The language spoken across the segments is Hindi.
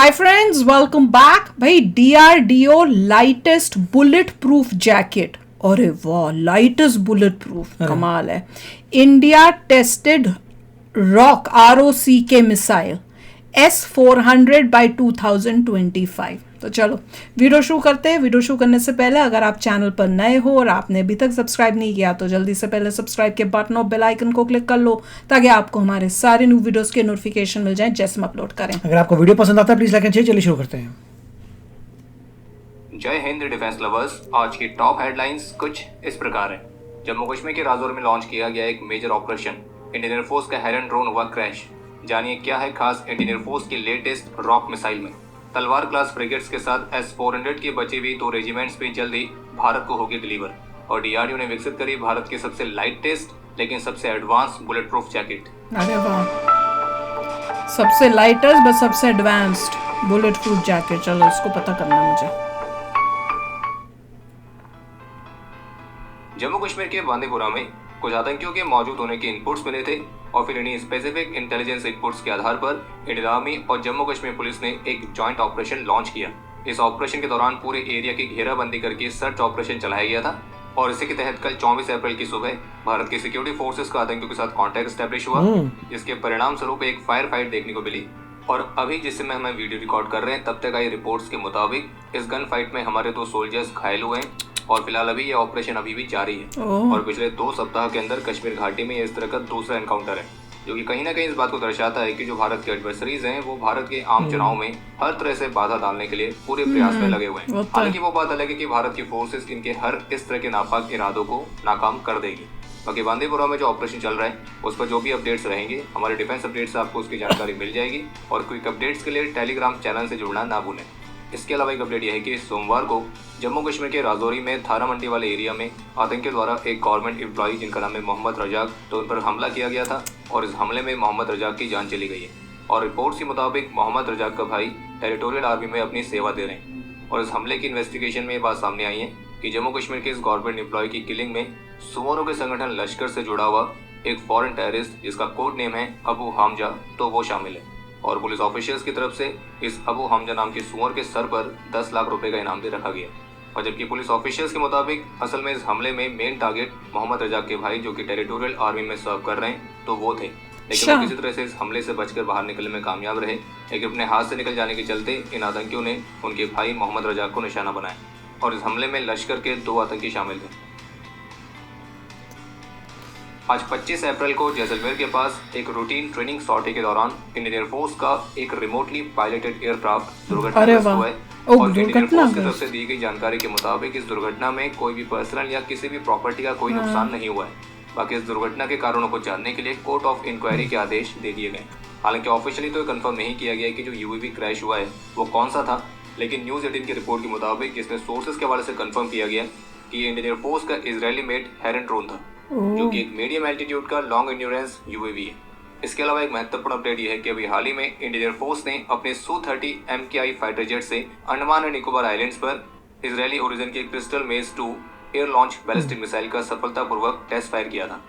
हाय फ्रेंड्स, वेलकम बैक। भाई DRDO lightest bullet proof jacket. अरे वाह, लाइटेस्ट बुलेट प्रूफ, कमाल है। इंडिया टेस्टेड रॉक आरओसी के मिसाइल S-400 बाई 2025। तो चलो वीडियो शुरू करते हैं। वीडियो शुरू करने से पहले अगर आप चैनल पर नए हो और आपने अभी तक सब्सक्राइब नहीं किया तो जल्दी से पहले सब्सक्राइब के बटन और बेल आइकन को क्लिक कर लो ताकि आपको हमारे सारे न्यू वीडियोस के नोटिफिकेशन मिल जाएं जैसे हम अपलोड करें। अगर आपको वीडियो पसंद आता है प्लीज लाइक एंड शेयर। चलिए शुरू करते हैं। जय हिंद डिफेंस लवर्स। आज की टॉप हेडलाइंस कुछ इस प्रकार है। जम्मू कश्मीर के राजौरी में लॉन्च किया गया एक मेजर ऑपरेशन, इंडियन एयरफोर्स का हेरन ड्रोन हुआ क्रैश। जानिए क्या है खास इंडियन एयरफोर्स की लेटेस्ट रॉक मिसाइल में। तलवार क्लास फ्रिगेट्स के साथ S-400 की बची हुई 2 रेजिमेंट्स भी जल्द ही भारत को होगी डिलीवर। और डीआरडीओ ने विकसित करी भारत की सबसे लाइटेस्ट लेकिन सबसे एडवांस बुलेट प्रूफ जैकेट। अरे वाह, सबसे लाइटेस्ट बस सबसे एडवांस्ड बुलेट प्रूफ जैकेट। चलो इसको पता करना मुझे। जम्मू कश्मीर के बांदीपुरा में कुछ आतंकियों के मौजूद होने के इनपुट्स मिले थे और फिर इन्हीं स्पेसिफिक इंटेलिजेंस इनपुट्स के आधार पर इंडियन आर्मी और जम्मू कश्मीर पुलिस ने एक जॉइंट ऑपरेशन लॉन्च किया। इस ऑपरेशन के दौरान पूरे एरिया की घेराबंदी करके सर्च ऑपरेशन चलाया गया था और इसी के तहत कल 24 अप्रैल की सुबह भारत की सिक्योरिटी फोर्सेस का आतंकियों के साथ कॉन्टैक्ट स्टैब्लिश हुआ, जिसके परिणाम स्वरूप एक फायर फाइट देखने को मिली। और अभी जिस समय हम वीडियो रिकॉर्ड कर रहे हैं तब तक आई रिपोर्ट्स के मुताबिक इस गन फाइट में हमारे 2 सोल्जर्स घायल हुए हैं और फिलहाल अभी ये ऑपरेशन अभी भी जारी है। और पिछले 2 सप्ताह के अंदर कश्मीर घाटी में इस तरह का दूसरा एनकाउंटर है, जो कि कहीं ना कहीं इस बात को दर्शाता है कि जो भारत के एडवर्सरीज हैं वो भारत के आम चुनाव में हर तरह से बाधा डालने के लिए पूरे प्रयास में लगे हुए हैं। हालांकि वो बात अलग है कि भारत की फोर्सेस इनके हर इस तरह के नापाक इरादों को नाकाम कर देगी। बाकी बांदीपुरा में जो ऑपरेशन चल रहा है उस पर जो भी अपडेट्स रहेंगे हमारे डिफेंस अपडेट्स से आपको उसकी जानकारी मिल जाएगी। और क्विक अपडेट्स के लिए टेलीग्राम चैनल से जुड़ना ना भूलें। इसके अलावा एक अपडेट यह है कि सोमवार को जम्मू कश्मीर के राजौरी में थारा मंडी वाले एरिया में आतंकियों द्वारा एक गवर्नमेंट एम्प्लॉई जिनका नाम है मोहम्मद रजाक, तो उन पर हमला किया गया था और इस हमले में मोहम्मद रजाक की जान चली गई है। और रिपोर्ट्स के मुताबिक मोहम्मद रजाक का भाई टेरिटोरियल आर्मी में अपनी सेवा दे रहे हैं। और इस हमले की इन्वेस्टिगेशन में ये बात सामने आई है कि जम्मू कश्मीर के इस गवर्नमेंट एम्प्लॉय की किलिंग में सुअरों के संगठन लश्कर से जुड़ा हुआ एक फॉरेन टेररिस्ट जिसका कोड नेम है अबू हमजा, तो वो शामिल है। और पुलिस ऑफिशियल्स की तरफ से इस अबू हमजा नाम के सुअर के सर पर 10 लाख रुपए का इनाम भी रखा गया। और जबकि पुलिस ऑफिशियल्स के मुताबिक असल में इस हमले में मेन टारगेट मोहम्मद रजाक के भाई जो कि टेरिटोरियल आर्मी में सर्व कर रहे हैं तो वो थे, लेकिन वो किसी तरह से इस हमले से बचकर बाहर निकलने में कामयाब रहे। लेकिन अपने हाथ से निकल जाने के चलते इन आतंकियों ने उनके भाई मोहम्मद रजाक को निशाना बनाया और इस हमले में लश्कर के 2 आतंकी शामिल थे। आज 25 अप्रैल को जैसलमेर के पास एक रूटीन ट्रेनिंग सॉर्टी के दौरान इंडियन एयरफोर्स का एक रिमोटली पायलटेड एयरक्राफ्ट दुर्घटनाग्रस्त हुआ है। और इंडियन एयरफोर्स की तरफ से दी गई जानकारी के मुताबिक इस दुर्घटना में कोई भी पर्सनल या किसी भी प्रॉपर्टी का कोई नुकसान नहीं हुआ है। बाकी इस दुर्घटना के कारणों को जानने के लिए कोर्ट ऑफ इंक्वायरी के आदेश दे दिए गए। हालांकि ऑफिशियली तो कंफर्म नहीं किया गया कि जो यूएवी क्रैश हुआ है वो कौन सा था, लेकिन न्यूज़ 18 की रिपोर्ट के मुताबिक इसमें सोर्सेज के हवाले से कंफर्म किया गया कि इंडियन एयरफोर्स का इजरायली मेड हेरन ड्रोन था, जो कि एक मीडियम एल्टीट्यूड का लॉन्ग एंड्योरेंस यूएवी है। इसके अलावा एक महत्वपूर्ण अपडेट यह है कि अभी हाल ही में इंडियन एयरफोर्स ने अपने Su-30 MKI फाइटर जेट से अंडमान एंड निकोबार आइलैंड्स पर इजरायली ओरिजिन के क्रिस्टल मेज 2 एयर लॉन्च बैलिस्टिक मिसाइल का सफलतापूर्वक टेस्ट फायर किया था।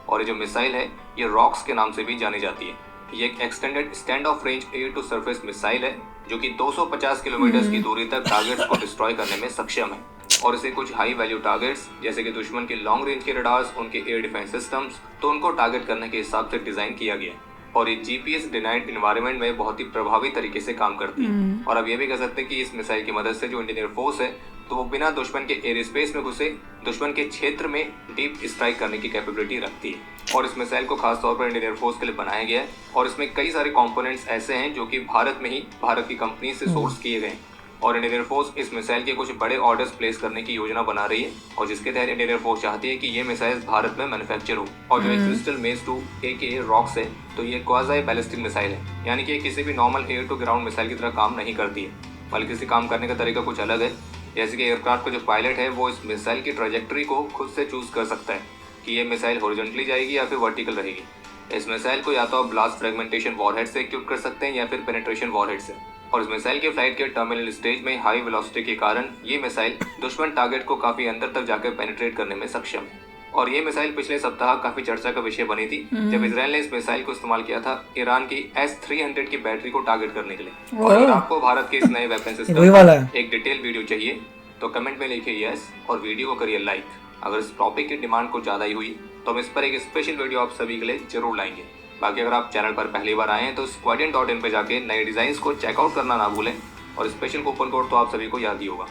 और ये जो मिसाइल है ये रॉक्स के नाम से भी जानी जाती है। ये एक extended stand off range air to surface missile है जो कि 250 किलोमीटर की दूरी तक टारगेट्स को डिस्ट्रॉय करने में सक्षम है। और इसे कुछ हाई वैल्यू टारगेट्स जैसे कि दुश्मन के लॉन्ग रेंज के रडार्स, उनके एयर डिफेंस सिस्टम्स, तो उनको टारगेट करने के हिसाब से डिजाइन किया गया और ये जीपीएस डिनाइड एनवायरनमेंट में बहुत ही प्रभावी तरीके से काम करती है। और अब ये भी कह सकते हैं कि इस मिसाइल की मदद से जो इंडियन एयरफोर्स है तो वो बिना दुश्मन के एयर स्पेस में घुसे दुश्मन के क्षेत्र में डीप स्ट्राइक करने की कैपेबिलिटी रखती है। और इस मिसाइल को खास तौर पर इंडियन एयरफोर्स के लिए बनाया गया है और इसमें कई सारे कंपोनेंट्स ऐसे हैं जो कि भारत में ही भारत की कंपनी से सोर्स किए गए हैं। और इंडियन एयरफोर्स इस मिसाइल के कुछ बड़े ऑर्डर्स प्लेस करने की योजना बना रही है और जिसके तहत इंडियन एयरफोर्स चाहती है कि ये मिसाइल भारत में मैन्युफैक्चर हो। और जो क्रिस्टल मेज 2 AKA रॉक्स है तो ये क्वाज़ी बैलिस्टिक मिसाइल है, यानी कि किसी भी normal air to ground missile की तरह काम नहीं करती है, बल्कि इसे काम करने का तरीका कुछ अलग है। जैसे कि एयरक्राफ्ट का जो पायलट है वो इस मिसाइल की ट्रैजेक्टरी को खुद से चूज कर सकता है कि ये मिसाइल हॉरिजॉन्टली जाएगी या फिर वर्टिकल रहेगी। इस मिसाइल को या तो आप ब्लास्ट फ्रेगमेंटेशन वॉरहेड से इक्विप कर सकते हैं या फिर पेनिट्रेशन वॉरहेड से। और इस मिसाइल के फ्लाइट के टर्मिनल स्टेज में हाई वेलोसिटी के कारण ये मिसाइल दुश्मन टारगेट को काफी अंदर तक जाकर पेनिट्रेट करने में सक्षम है। और ये मिसाइल पिछले सप्ताह काफी चर्चा का विषय बनी थी जब इसराइल ने इस मिसाइल को इस्तेमाल किया था ईरान की S-300 की बैटरी को टारगेट करने के लिए। और अगर आपको भारत के इस नए वेपन सिस्टम एक डिटेल वीडियो चाहिए तो कमेंट में लिखिए यस और वीडियो को करिए लाइक। अगर इस टॉपिक की डिमांड कुछ ज्यादा ही हुई तो हम इस पर एक स्पेशल वीडियो आप सभी के लिए जरूर लाएंगे। बाकी अगर आप चैनल पर पहली बार आए हैं तो squadron.in पे जाके नए डिजाइन को चेकआउट करना ना भूलें और स्पेशल कूपन कोड तो आप सभी को याद ही होगा।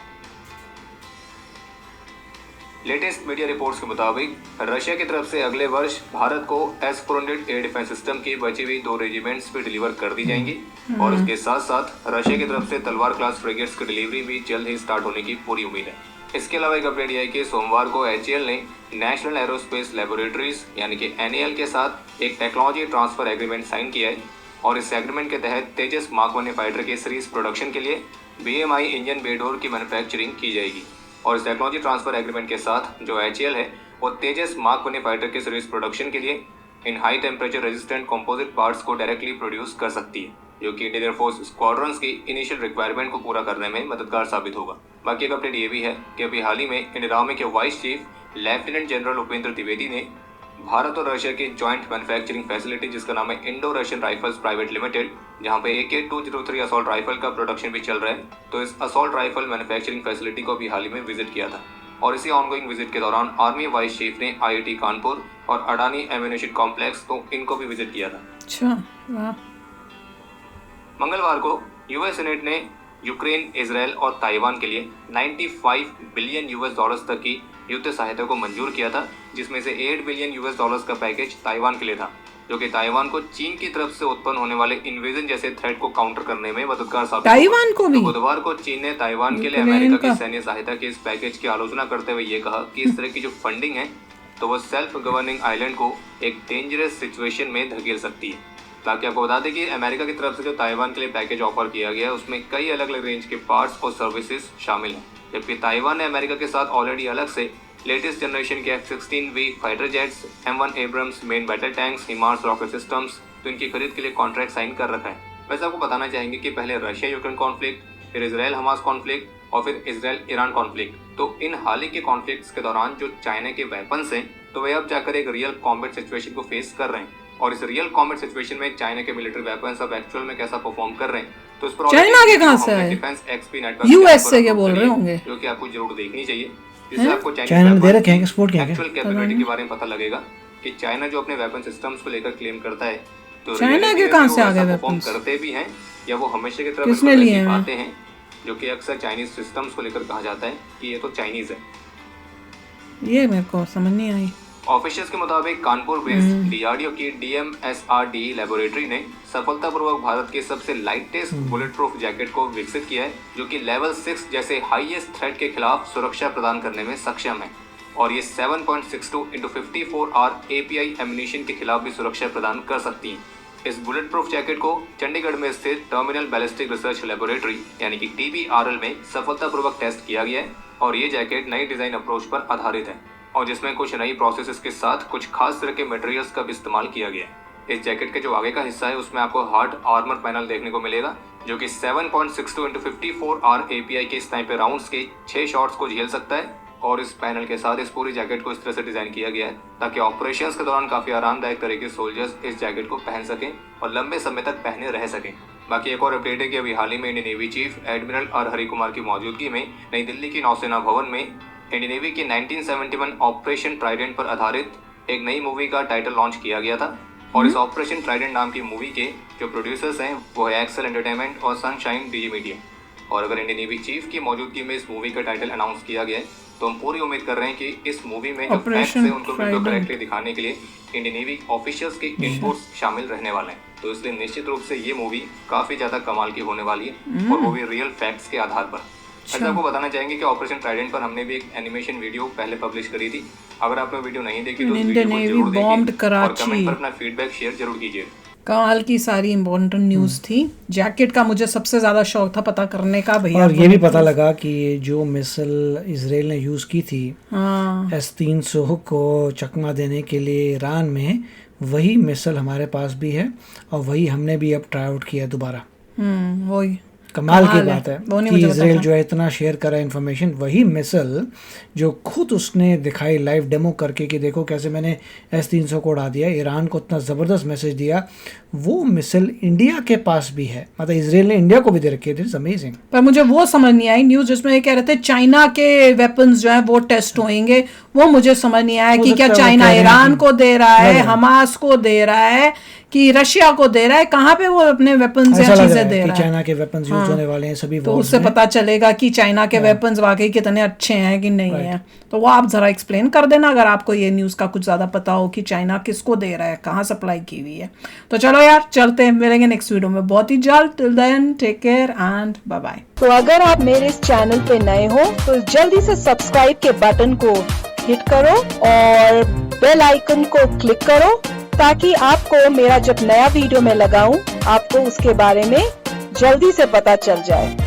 लेटेस्ट मीडिया रिपोर्ट्स के मुताबिक रशिया की तरफ से अगले वर्ष भारत को S-400 एयर डिफेंस सिस्टम की बची हुई 2 रेजिमेंट्स भी डिलीवर कर दी जाएंगी और उसके साथ साथ रशिया की तरफ से तलवार क्लास फ्रिगेट्स की डिलीवरी भी जल्द ही स्टार्ट होने की पूरी उम्मीद है। इसके अलावा एक अपडेट यह है कि सोमवार को HAL ने नेशनल एरोस्पेस लेबोरेटरीज यानी कि NAL के साथ एक टेक्नोलॉजी ट्रांसफर एग्रीमेंट साइन किया है और इस एग्रीमेंट के तहत तेजस मार्क 1 फाइटर के सीरीज प्रोडक्शन के लिए BMI इंजन बे डोर की मैन्युफैक्चरिंग की जाएगी। और इस टेक्नोलॉजी ट्रांसफर एग्रीमेंट के साथ जो HAL है वो तेजस मार्क 1 फाइटर के सीरीज प्रोडक्शन के लिए इन high temperature resistant composite parts को डायरेक्टली प्रोड्यूस कर सकती है, जो कि इंडियन एयरफोर्स स्क्वाड्रंस की इनिशियल रिक्वायरमेंट को पूरा करने में मददगार साबित होगा। बाकी एक अपडेट ये भी है कि अभी हाल ही में इंडियन आर्मी के vice chief lieutenant general Upendra Dwivedi ने भारत और रशिया की जॉइंट मैन्युफैक्चरिंग फैसिलिटी जिसका नाम है Indo Russian rifles private limited, जहां पे AK-203 असॉल्ट राइफल का प्रोडक्शन भी चल रहा है, तो इस असॉल्ट राइफल मैन्युफैक्चरिंग फैसिलिटी को भी हाल ही में विजिट किया था। और इसी ऑनगोइंग विजिट के दौरान आर्मी वाइस चीफ ने IIT कानपुर और अडानी एम्यूनिशन कॉम्प्लेक्स तो इनको भी विजिट किया था। अच्छा, वाह। मंगलवार को यूएस सेनेट ने यूक्रेन, इजराइल और ताइवान के लिए 95 बिलियन US तक की युद्ध सहायता को मंजूर किया था, जिसमें से 8 बिलियन US का पैकेज ताइवान के लिए था, जो कि ताइवान को चीन की तरफ से उत्पन्न होने वाले इन्वेजन जैसे थ्रेट को काउंटर करने में मददगार साबित ताइवान को भी। तो बुधवार को चीन ने ताइवान के लिए अमेरिका की सैन्य सहायता के इस पैकेज की आलोचना करते हुए ये कहा कि इस तरह की जो फंडिंग है तो वो सेल्फ गवर्निंग आइलैंड को एक डेंजरस सिचुएशन में धकेल सकती है। ताकि आपको बता दें कि अमेरिका की तरफ से जो ताइवान के लिए पैकेज ऑफर किया गया है उसमें कई अलग अलग रेंज के पार्ट्स और सर्विसेज शामिल हैं, जबकि ताइवान ने अमेरिका के साथ ऑलरेडी अलग से लेटेस्ट जनरेशन के F-16V fighter jets, M1 Abrams main battle tanks, HIMARS rocket systems तो इनकी खरीद के लिए कॉन्ट्रैक्ट साइन कर रखा है। वैसे आपको बताना चाहेंगे कि पहले रशिया यूक्रेन कॉन्फ्लिक्ट, फिर इसराइल हमास कॉन्फ्लिक्ट और फिर इसराइल ईरान कॉन्फ्लिक्ट, तो इन हाल ही के कॉन्फ्लिक्ट्स के दौरान जो चाइना के वेपन्स हैं तो वे अब जाकर एक रियल कॉम्बैट सिचुएशन को फेस कर रहे हैं। और इस रियल कॉम्बैट सिचुएशन में चाइना के मिलिट्री वेपन्स अब एक्चुअल में कैसा परफॉर्म कर रहे हैं तो इस पर चाइना के कहां से आए? डिफेंस एक्सपी नेटवर्क यूएस से क्या बोल रहे होंगे, जो कि आपको जरूर देखनी चाहिए, जिससे आपको चाइना ने दे रखे हैं एक्सपोर्ट किया एक्चुअल कैपेबिलिटी के बारे में पता लगेगा कि चाइना जो अपने वेपन सिस्टम्स को लेकर क्लेम करता है तो चाइना के कहां से आ गए वेपन्स करते भी हैं या वो हमेशा की तरह किसने लिए हैं आते हैं, जो कि अक्सर चाइनीज सिस्टम्स को लेकर कहा जाता है कि ये तो चाइनीज है। ये मेरे को समझ नहीं आई। ऑफिशियल्स के मुताबिक कानपुर बेस्ड DRDO की DMSRD लेबोरेटरी ने सफलतापूर्वक भारत के सबसे लाइटेस्ट बुलेट प्रूफ जैकेट को विकसित किया है, जो कि लेवल 6 जैसे हाईएस्ट थ्रेट के खिलाफ सुरक्षा प्रदान करने में सक्षम है और ये 7.62 × 54 R API एम्यूनिशन के खिलाफ भी सुरक्षा प्रदान कर सकती है। इस बुलेट प्रूफ जैकेट को चंडीगढ़ में स्थित टर्मिनल बैलिस्टिक रिसर्च लेबोरेटरी यानी कि TBRL में सफलतापूर्वक टेस्ट किया गया है और ये जैकेट नई डिजाइन अप्रोच पर आधारित है और जिसमें कुछ नई प्रोसेसेस के साथ कुछ खास तरह के मटेरियल्स का भी इस्तेमाल किया गया है। इस जैकेट के जो आगे का हिस्सा है उसमें आपको हार्ड आर्मर पैनल देखने को मिलेगा, जो कि 7.62 × 54 R API के स्नाइपर राउंड्स के 6 शॉट्स को झेल सकता है और इस पैनल के साथ इस पूरी जैकेट को इस तरह से डिजाइन किया गया है ताकि ऑपरेशंस के दौरान काफी आरामदायक तरह के सोल्जर्स इस जैकेट को पहन सकें और लंबे समय तक पहने रह सकें। बाकी एक और अपडेट है कि अभी हाल ही में Indian navy chief admiral R Hari Kumar की मौजूदगी में नई दिल्ली की नौसेना भवन में इंडियन नेवी की 1971 ऑपरेशन ट्राइडेंट पर आधारित एक नई मूवी का टाइटल लॉन्च किया गया था और इस ऑपरेशन ट्राइडेंट नाम की मूवी के जो प्रोड्यूसर्स हैं वो है एक्सेल एंटरटेनमेंट और सनशाइन DG मीडिया। और अगर इंडियन नेवी चीफ की मौजूदगी में इस मूवी का टाइटल अनाउंस किया गया है तो हम पूरी उम्मीद कर रहे हैं कि इस मूवी में जो फैक्ट्स हैं उनको बिल्कुल करेक्टली दिखाने के लिए इंडियन नेवी ऑफिशियल्स के इनपुट्स शामिल रहने वाले हैं, तो इसलिए निश्चित रूप से ये मूवी काफी ज्यादा कमाल की होने वाली है और वो भी रियल फैक्ट्स के आधार पर। ऐसा आपको बताना चाहेंगे कि ऑपरेशन ट्राइडेंट पर हमने भी एक एनिमेशन वीडियो पहले पब्लिश करी थी, अगर आपने वीडियो नहीं देखी तो इंडियन नेवी बॉम्ब्ड कराची और कमेंट पर अपना फीडबैक शेयर जरूर कीजिए। कमाल की सारी इम्पोर्टेंट न्यूज़ थी। जैकेट का मुझे सबसे ज़्यादा शौक था पता करने का भैया, और ये भी पता लगा कि जो मिसाइल इसराइल ने यूज़ की थी S-300 को चकमा देने के लिए ईरान में, वही मिसाइल हमारे पास भी है और वही हमने भी अब ट्राई आउट किया दोबारा। वही कमाल की बात है वो नहीं कि मुझे पता इजराइल था। जो है इतना शेयर करा इन्फॉर्मेशन, वही मिसल जो खुद उसने दिखाई लाइव डेमो करके कि देखो कैसे मैंने S-300 को उड़ा दिया, ईरान को इतना ज़बरदस्त मैसेज दिया, वो मिसल इंडिया के पास भी है, मतलब इजराइल ने इंडिया को भी दे रखी है। This amazing. पर मुझे वो समझ नहीं आई न्यूज जिसमें ये कह रहे थे चाइना के वेपन्स जो है वो टेस्ट होंगे, वो मुझे समझ नहीं आया कि क्या चाइना ईरान को दे रहा है, हमास को दे रहा है कि रशिया को दे रहा है, कहाँ पे वो अपने वेपन्स या चीजें दे रहा है। चाइना के वेपन्स यूज होने वाले हैं सभी, तो उससे पता चलेगा कि चाइना के वेपन्स वाकई कितने अच्छे हैं कि नहीं है। तो वो आप जरा एक्सप्लेन कर देना अगर आपको ये न्यूज का कुछ ज्यादा पता हो कि चाइना किसको दे रहा है, कहाँ सप्लाई की हुई है। तो चलो यार चलते हैं, मिलेंगे नेक्स्ट वीडियो में बहुत ही जल्द। Till then take care and bye bye. तो अगर आप मेरे इस चैनल पे नए हो तो जल्दी से सब्सक्राइब के बटन को हिट करो और बेल आइकन को क्लिक करो ताकि आपको मेरा जब नया वीडियो मैं लगाऊं आपको उसके बारे में जल्दी से पता चल जाए।